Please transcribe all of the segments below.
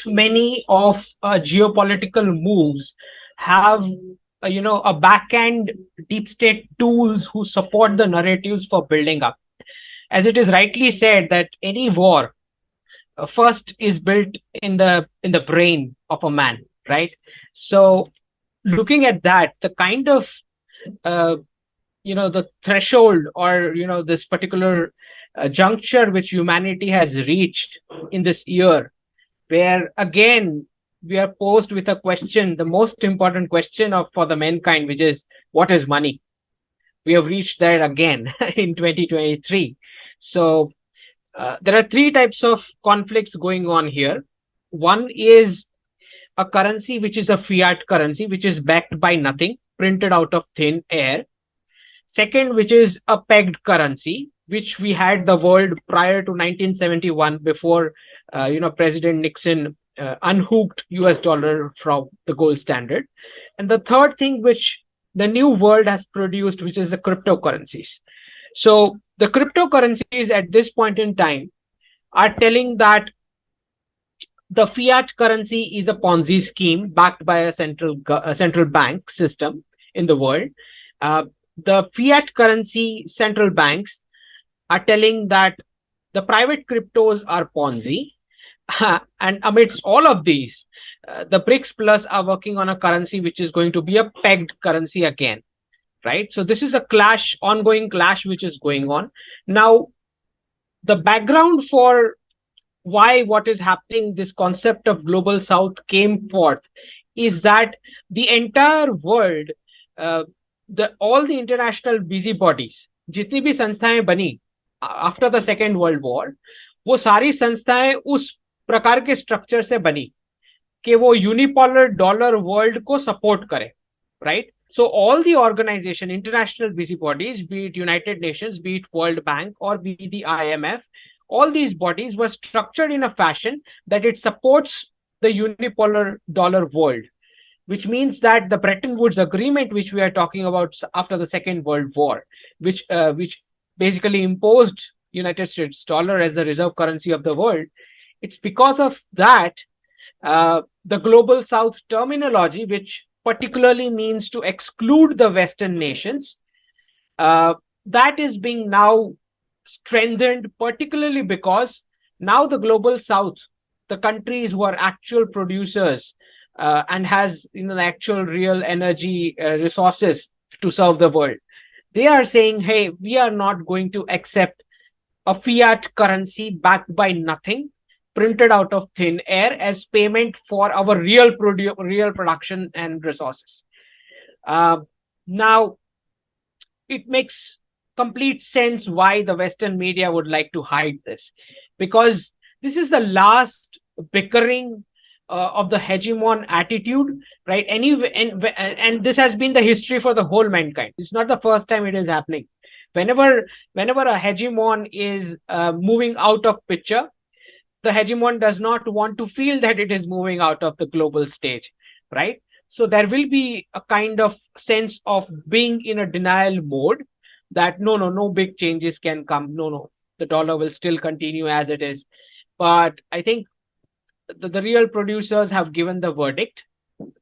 many of geopolitical moves have a back end deep state tools who support the narratives for building up. As it is rightly said that any war first is built in the brain of a man, right? So looking at that, the kind of uh, the threshold, or this particular juncture which humanity has reached in this year, where again we are posed with a question, the most important question of for the mankind, which is what is money. We have reached there again in 2023. So there are three types of conflicts going on here. One is a currency which is a fiat currency, which is backed by nothing, printed out of thin air. Second, which is a pegged currency, which we had the world prior to 1971, before President Nixon unhooked US dollar from the gold standard. And the third thing which the new world has produced, which is the cryptocurrencies. So the cryptocurrencies at this point in time are telling that the fiat currency is a Ponzi scheme backed by a central bank system in the world. The fiat currency central banks are telling that the private cryptos are Ponzi. And amidst all of these, the BRICS Plus are working on a currency which is going to be a pegged currency again, right? So this is a clash, ongoing clash, which is going on. Now, the background for why what is happening, this concept of global south came forth, is that the entire world, all the international busybodies, जितनी भी संस्थाएं बनी after the second world war, वो सारी संस्थाएं उस प्रकार के स्ट्रक्चर से बनी कि वो यूनिपोलर डॉलर वर्ल्ड को सपोर्ट करे, right? So all the organization, international busybodies, be it United Nations, be it World Bank, or be it the IMF, all these bodies were structured in a fashion that it supports the unipolar dollar world, which means that the Bretton Woods Agreement, which we are talking about after the Second World War, which basically imposed United States dollar as the reserve currency of the world, it's because of that the global south terminology, which particularly means to exclude the Western nations, that is being now strengthened, particularly because now the global south, the countries who are actual producers and has the actual real energy resources to serve the world, they are saying, hey, we are not going to accept a fiat currency backed by nothing, printed out of thin air, as payment for our real production and resources. Now, it makes complete sense why the Western media would like to hide this, because this is the last bickering of the hegemon attitude, right? Anyway, and this has been the history for the whole mankind. It's not the first time it is happening. Whenever a hegemon is moving out of picture, the hegemon does not want to feel that it is moving out of the global stage, right? So there will be a kind of sense of being in a denial mode, that no big changes can come. No, the dollar will still continue as it is. But I think the real producers have given the verdict.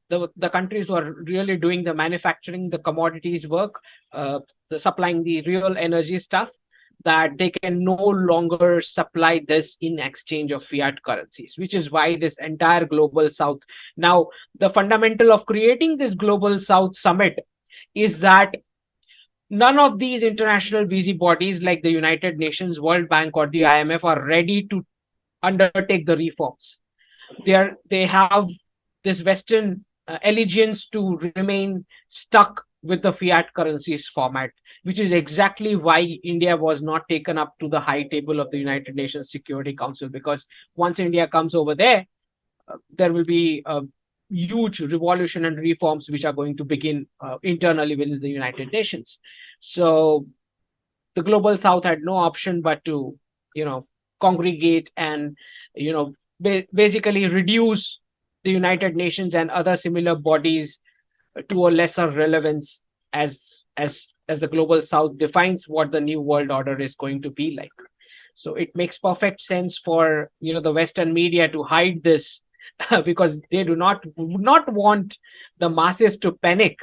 The countries who are really doing the manufacturing, the commodities work, the supplying the real energy stuff, that they can no longer supply this in exchange of fiat currencies, which is why this entire global south. Now, the fundamental of creating this global south summit is that none of these international busybodies like the United Nations, World Bank, or the IMF are ready to undertake the reforms. They have this Western allegiance to remain stuck with the fiat currencies format, which is exactly why India was not taken up to the high table of the United Nations Security Council, because once India comes over there, there will be a huge revolution and reforms which are going to begin internally within the United Nations. So the global south had no option but to, congregate and, basically reduce the United Nations and other similar bodies to a lesser relevance as the global south defines what the new world order is going to be like. So it makes perfect sense for the Western media to hide this because they would not want the masses to panic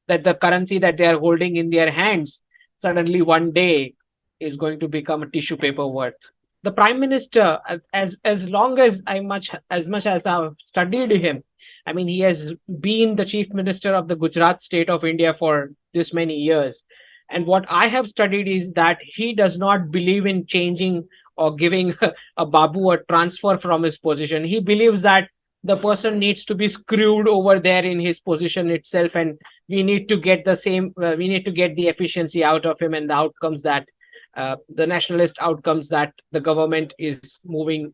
that the currency that they are holding in their hands suddenly one day is going to become a tissue paper worth. The prime minister, as long as much as I've studied him, I mean, he has been the chief minister of the Gujarat state of India for this many years. And what I have studied is that he does not believe in changing or giving a Babu a transfer from his position. He believes that the person needs to be screwed over there in his position itself, and we need to get we need to get the efficiency out of him and the outcomes that the nationalist outcomes that the government is moving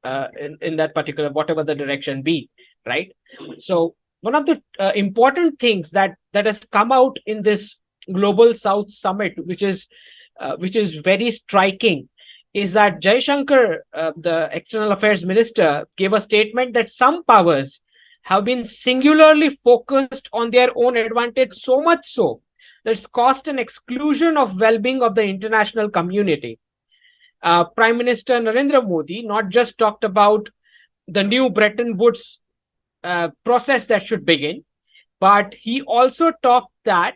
in that particular, whatever the direction be, right? So one of the important things that has come out in this Global South Summit, which is very striking, is that Jaishankar, the External Affairs Minister, gave a statement that some powers have been singularly focused on their own advantage, so much so that it's caused an exclusion of well-being of the international community. Prime Minister Narendra Modi not just talked about the new Bretton Woods process that should begin, but he also talked that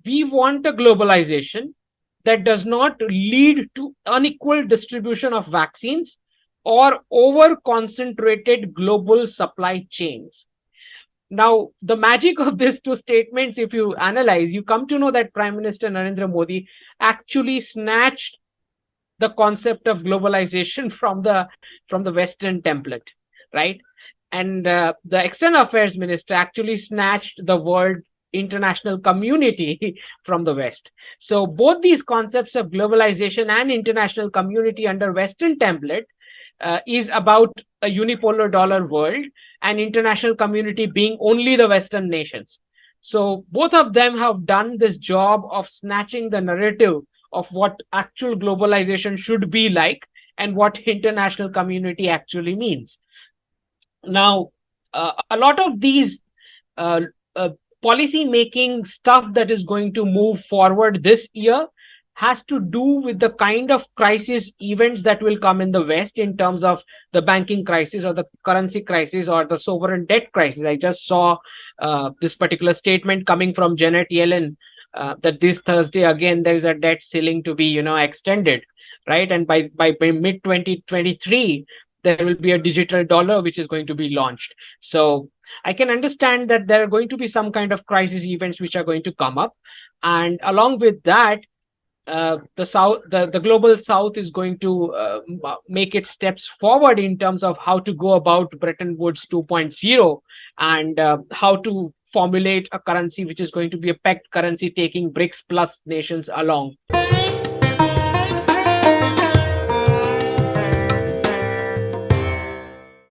we want a globalization that does not lead to unequal distribution of vaccines or over concentrated global supply chains. Now, the magic of these two statements, if you analyze, you come to know that Prime Minister Narendra Modi actually snatched the concept of globalization from the Western template, right? And the External Affairs Minister actually snatched the word international community from the West. So both these concepts of globalization and international community under Western template is about a unipolar dollar world and international community being only the Western nations. So both of them have done this job of snatching the narrative of what actual globalization should be like and what international community actually means. Now, a lot of these policy making stuff that is going to move forward this year has to do with the kind of crisis events that will come in the West in terms of the banking crisis or the currency crisis or the sovereign debt crisis. I just saw this particular statement coming from Janet Yellen that this Thursday again there is a debt ceiling to be extended, right? And by mid 2023 there will be a digital dollar which is going to be launched. So I can understand that there are going to be some kind of crisis events which are going to come up, and along with that, the global South is going to make its steps forward in terms of how to go about Bretton Woods 2.0 and how to formulate a currency which is going to be a pegged currency taking BRICS plus nations along.